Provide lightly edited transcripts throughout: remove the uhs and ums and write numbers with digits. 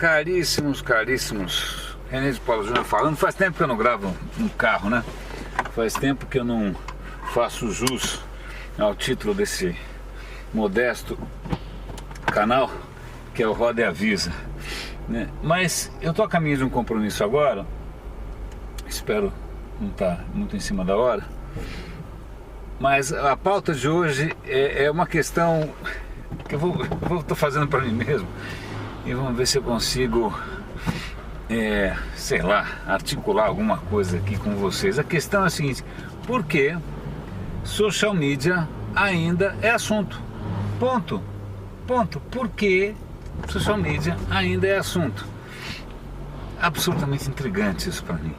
Caríssimos, caríssimos, René de Paula Júnior falando. Faz tempo que eu não gravo um carro, né? Faz tempo que eu não faço jus ao título desse modesto canal, que é o Roda e Avisa, né? Mas eu tô a caminho de um compromisso agora. Espero não estar muito em cima da hora. Mas a pauta de hoje é uma questão que eu tô fazendo para mim mesmo. E vamos ver se eu consigo, sei lá, articular alguma coisa aqui com vocês. A questão é a seguinte: por que social media ainda é assunto? Ponto. Por que social media ainda é assunto? Absolutamente intrigante isso para mim.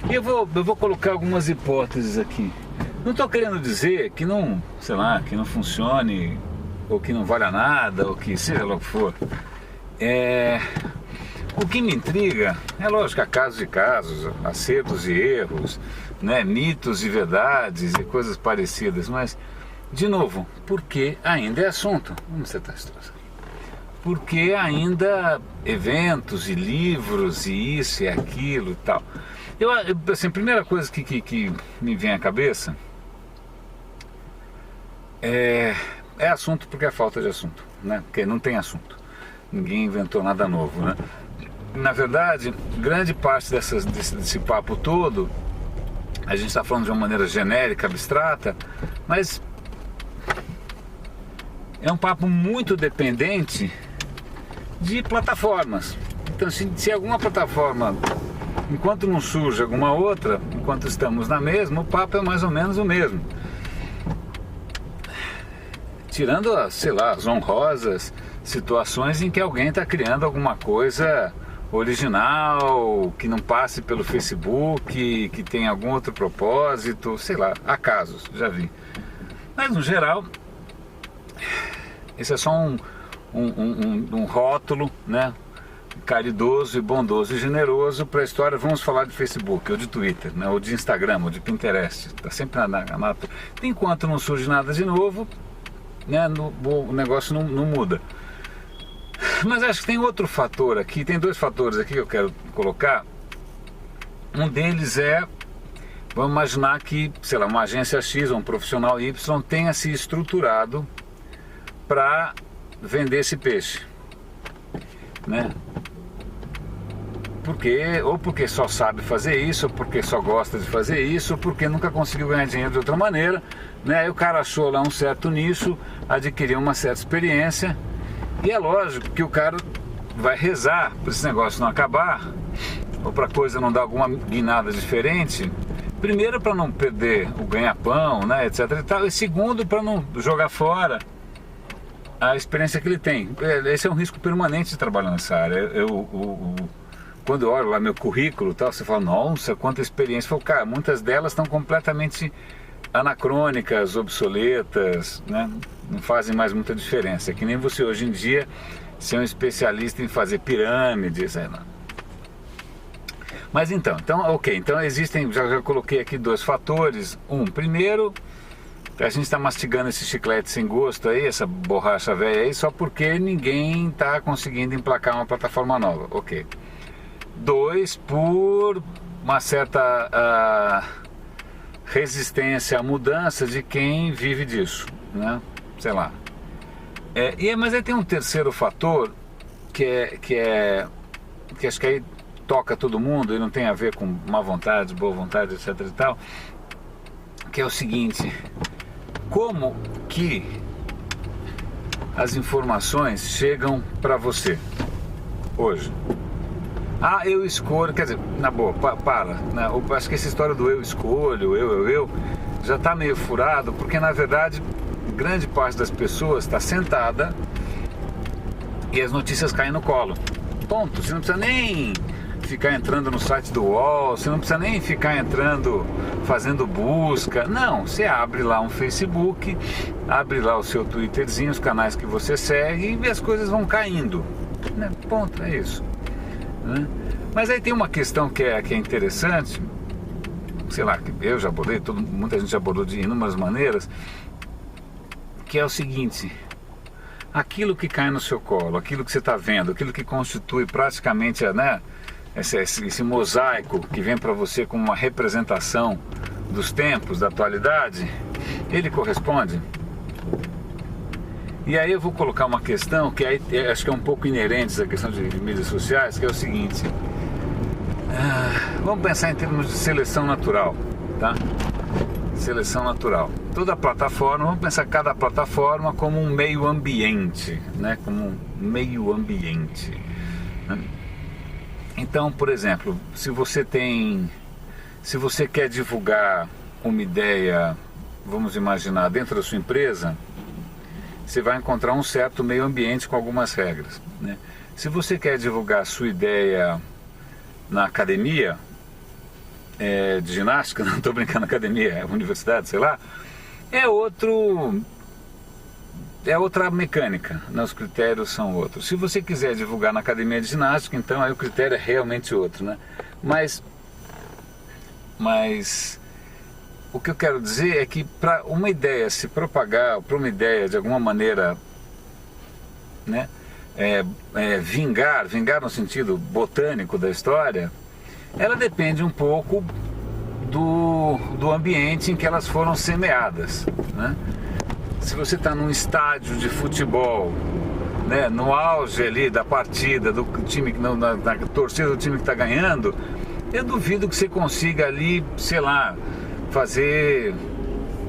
E eu vou colocar algumas hipóteses aqui. Não estou querendo dizer que não, sei lá, que não funcione, ou que não valha nada, ou que seja lá o que for. O que me intriga é lógico, há casos e casos, acertos e erros, né, mitos e verdades e coisas parecidas, mas, de novo, por que ainda é assunto? Vamos acertar esse troço aqui. Porque ainda eventos e livros e isso e aquilo e tal. Assim, a primeira coisa que me vem à cabeça é assunto porque é falta de assunto, né? Porque não tem assunto. Ninguém inventou nada novo, né? Na verdade, grande parte desse papo todo, a gente está falando de uma maneira genérica, abstrata, mas é um papo muito dependente de plataformas. Então, se alguma plataforma, enquanto não surge alguma outra, enquanto estamos na mesma, o papo é mais ou menos o mesmo. Tirando, sei lá, as honrosas situações em que alguém está criando alguma coisa original, que não passe pelo Facebook, que tem algum outro propósito, sei lá, há casos, já vi. Mas no geral, esse é só um rótulo, né, caridoso e bondoso e generoso para a história. Vamos falar de Facebook, ou de Twitter, né, ou de Instagram, ou de Pinterest. Está sempre na enquanto não surge nada de novo, né, o negócio não muda. Mas acho que tem outro fator aqui, tem dois fatores aqui que eu quero colocar. Um deles vamos imaginar que, sei lá, uma agência X ou um profissional Y tenha se estruturado para vender esse peixe, né? Porque só sabe fazer isso, ou porque só gosta de fazer isso, ou porque nunca conseguiu ganhar dinheiro de outra maneira, né? Aí o cara achou lá um certo nicho, adquiriu uma certa experiência, e é lógico que o cara vai rezar para esse negócio não acabar, ou para a coisa não dar alguma guinada diferente. Primeiro, para não perder o ganha-pão, né, etc e tal, e segundo, para não jogar fora a experiência que ele tem. Esse é um risco permanente de trabalhar nessa área. Quando eu olho lá meu currículo, tal, você fala, nossa, quanta experiência. Eu falo, cara, muitas delas estão completamente anacrônicas, obsoletas, né? Não fazem mais muita diferença. É que nem você hoje em dia ser um especialista em fazer pirâmides, sei lá. Mas então, ok, então existem, já coloquei aqui dois fatores. Primeiro, a gente está mastigando esse chiclete sem gosto aí, essa borracha velha aí, só porque ninguém está conseguindo emplacar uma plataforma nova, ok. Dois, por uma certa resistência à mudança de quem vive disso, né? Sei lá. Mas aí tem um terceiro fator que acho que aí toca todo mundo e não tem a ver com má vontade, boa vontade, etc e tal, que é o seguinte: como que as informações chegam para você hoje? Eu escolho, quer dizer, na boa, né? Eu acho que essa história do eu escolho, eu já está meio furado, porque na verdade grande parte das pessoas está sentada e as notícias caem no colo. Ponto. Você não precisa nem ficar entrando no site do UOL, você não precisa nem ficar entrando, fazendo busca. Não, você abre lá um Facebook, abre lá o seu Twitterzinho, os canais que você segue, e as coisas vão caindo, né? Ponto, é isso, né? Mas aí tem uma questão que é interessante, sei lá, que eu já abordei, muita gente já abordou de inúmeras maneiras, que é o seguinte: aquilo que cai no seu colo, aquilo que você está vendo, aquilo que constitui praticamente, né, esse mosaico que vem para você como uma representação dos tempos, da atualidade, ele corresponde? E aí eu vou colocar uma questão que aí, acho que é um pouco inerente à questão de mídias sociais, que é o seguinte: vamos pensar em termos de seleção natural, tá? Seleção natural. Toda plataforma, vamos pensar cada plataforma como um meio ambiente, né? Como um meio ambiente, né? Então, por exemplo, se você quer divulgar uma ideia, vamos imaginar, dentro da sua empresa, você vai encontrar um certo meio ambiente com algumas regras, né? Se você quer divulgar a sua ideia na academia, de ginástica, não estou brincando, academia, é universidade, sei lá, é outra mecânica, né? Os critérios são outros. Se você quiser divulgar na academia de ginástica, então aí o critério é realmente outro, né? Mas o que eu quero dizer é que para uma ideia se propagar, para uma ideia de alguma maneira, né, vingar no sentido botânico da história, ela depende um pouco do ambiente em que elas foram semeadas, né? Se você está num estádio de futebol, né, no auge ali da partida, do time, na torcida do time que está ganhando, eu duvido que você consiga ali, sei lá, fazer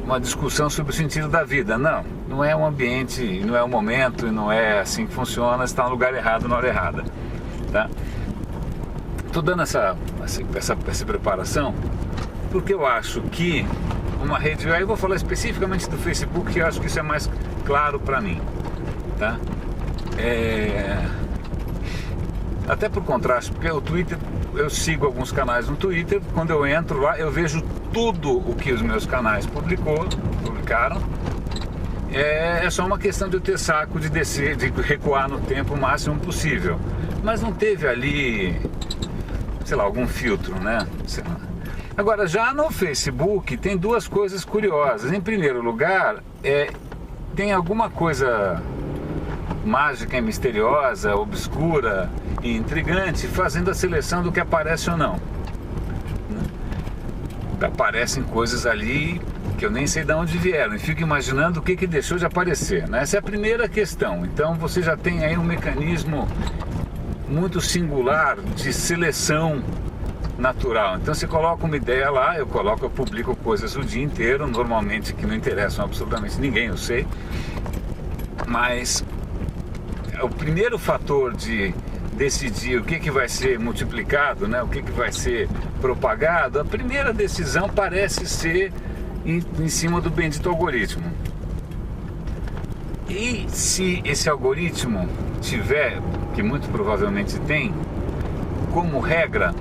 uma discussão sobre o sentido da vida. Não é um ambiente, não é um momento, não é assim que funciona, está no lugar errado, na hora errada, tá? Estou dando essa preparação porque eu acho que uma rede, aí eu vou falar especificamente do Facebook, que eu acho que isso é mais claro para mim, tá? Até por contraste, porque o Twitter, eu sigo alguns canais no Twitter, quando eu entro lá eu vejo tudo o que os meus canais publicaram. É só uma questão de eu ter saco de descer, de recuar no tempo o máximo possível, mas não teve ali, sei lá, algum filtro, né? Sei lá. Agora, já no Facebook tem duas coisas curiosas. Em primeiro lugar, tem alguma coisa mágica e misteriosa, obscura e intrigante fazendo a seleção do que aparece ou não. Aparecem coisas ali que eu nem sei de onde vieram e fico imaginando o que deixou de aparecer, né? Essa é a primeira questão. Então você já tem aí um mecanismo muito singular de seleção natural. Então você coloca uma ideia lá, eu publico coisas o dia inteiro, normalmente que não interessam absolutamente ninguém, eu sei, mas o primeiro fator de decidir o que vai ser multiplicado, né, o que vai ser propagado, a primeira decisão parece ser em cima do bendito algoritmo. E se esse algoritmo tiver, que muito provavelmente tem, como regra,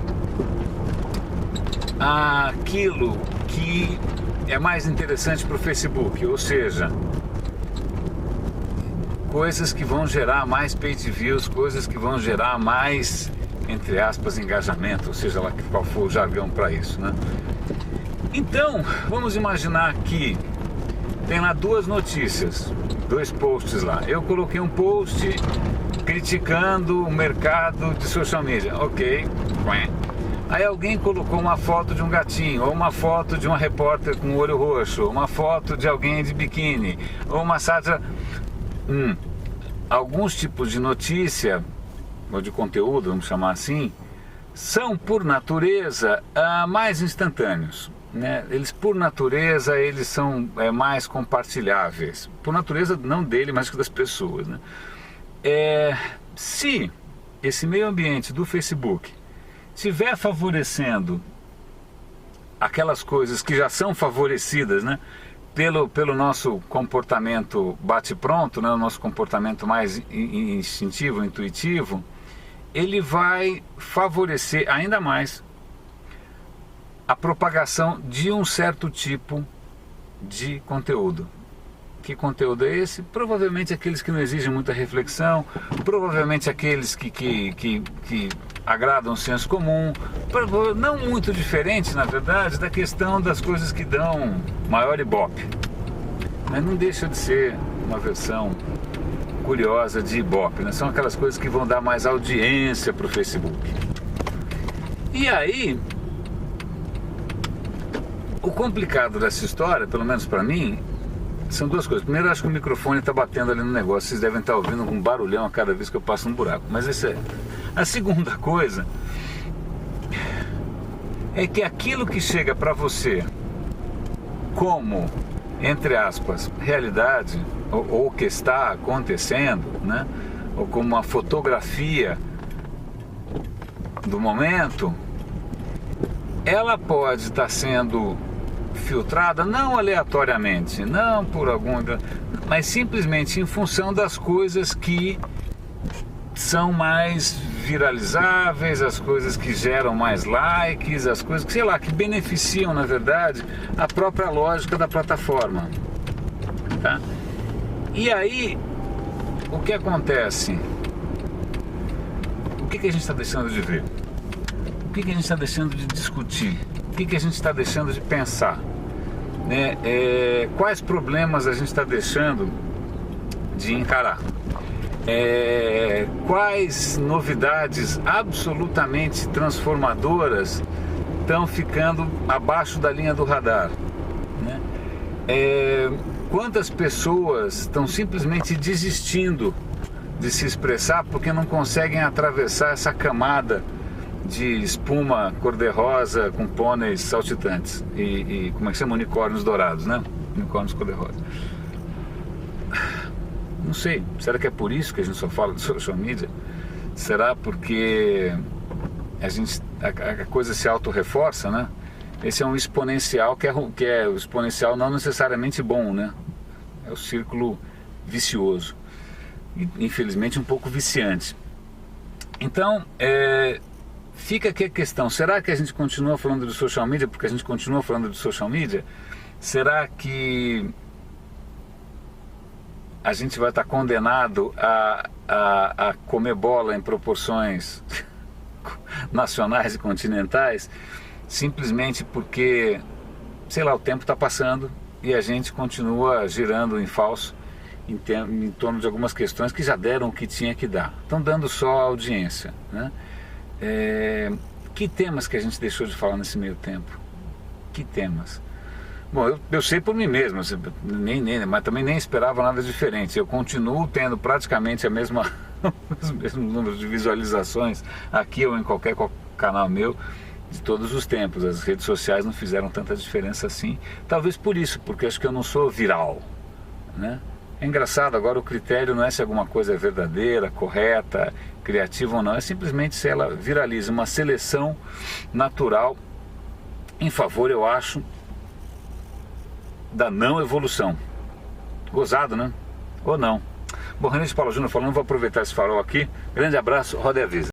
aquilo que é mais interessante para o Facebook, ou seja, coisas que vão gerar mais page views, coisas que vão gerar mais, entre aspas, engajamento, ou seja lá qual for o jargão para isso, né? Então, vamos imaginar que tem lá duas notícias, dois posts lá. Eu coloquei um post criticando o mercado de social media, ok. Aí alguém colocou uma foto de um gatinho, ou uma foto de uma repórter com o olho roxo, ou uma foto de alguém de biquíni, ou uma sátira. Alguns tipos de notícia, ou de conteúdo, vamos chamar assim, são por natureza mais instantâneos, né? Eles por natureza eles são mais compartilháveis, por natureza não dele, mas que das pessoas, né? Se esse meio ambiente do Facebook estiver favorecendo aquelas coisas que já são favorecidas, né, pelo nosso comportamento bate-pronto, né, o nosso comportamento mais instintivo, intuitivo, ele vai favorecer ainda mais a propagação de um certo tipo de conteúdo. Que conteúdo é esse? Provavelmente aqueles que não exigem muita reflexão, provavelmente aqueles que agradam o senso comum, não muito diferente, na verdade, da questão das coisas que dão maior ibope. Mas não deixa de ser uma versão curiosa de Ibope, né? São aquelas coisas que vão dar mais audiência para o Facebook. E aí, o complicado dessa história, pelo menos para mim, são duas coisas. Primeiro, eu acho que o microfone está batendo ali no negócio. Vocês devem estar ouvindo um barulhão a cada vez que eu passo um buraco. Mas essa é. A segunda coisa é que aquilo que chega para você como, entre aspas, realidade, ou que está acontecendo, né? Ou como uma fotografia do momento, ela pode estar sendo filtrada não aleatoriamente, não por algum, mas simplesmente em função das coisas que são mais viralizáveis, as coisas que geram mais likes, as coisas que, sei lá, que beneficiam, na verdade, a própria lógica da plataforma, tá? E aí, o que acontece? O que a gente está deixando de ver? O que a gente está deixando de discutir? O que a gente está deixando de pensar? Né? Quais problemas a gente está deixando de encarar? Quais novidades absolutamente transformadoras estão ficando abaixo da linha do radar, né? Quantas pessoas estão simplesmente desistindo de se expressar porque não conseguem atravessar essa camada de espuma cor-de-rosa com pôneis saltitantes e como é que chama? Unicórnios dourados, né? Unicórnios cor-de-rosa. Não sei, será que é por isso que a gente só fala de social media? Será porque a coisa se auto-reforça, né? Esse é um exponencial que é o exponencial não necessariamente bom, né? É o círculo vicioso, e, infelizmente um pouco viciante. Então, fica aqui a questão, será que a gente continua falando de social media porque a gente continua falando de social media? Será que a gente vai estar condenado a comer bola em proporções nacionais e continentais, simplesmente porque, sei lá, o tempo está passando e a gente continua girando em falso em torno de algumas questões que já deram o que tinha que dar, estão dando só audiência, né? Que temas que a gente deixou de falar nesse meio tempo? Que temas? Bom, eu sei por mim mesmo, mas também nem esperava nada diferente. Eu continuo tendo praticamente os mesmos números de visualizações aqui ou em qualquer canal meu de todos os tempos. As redes sociais não fizeram tanta diferença assim. Talvez por isso, porque acho que eu não sou viral, né? É engraçado, agora o critério não é se alguma coisa é verdadeira, correta, criativa ou não, é simplesmente se ela viraliza, uma seleção natural em favor, eu acho, da não evolução. Gozado, né? Ou não. Bom, René de Paula Júnior falando, vou aproveitar esse farol aqui. Grande abraço, roda e avisa.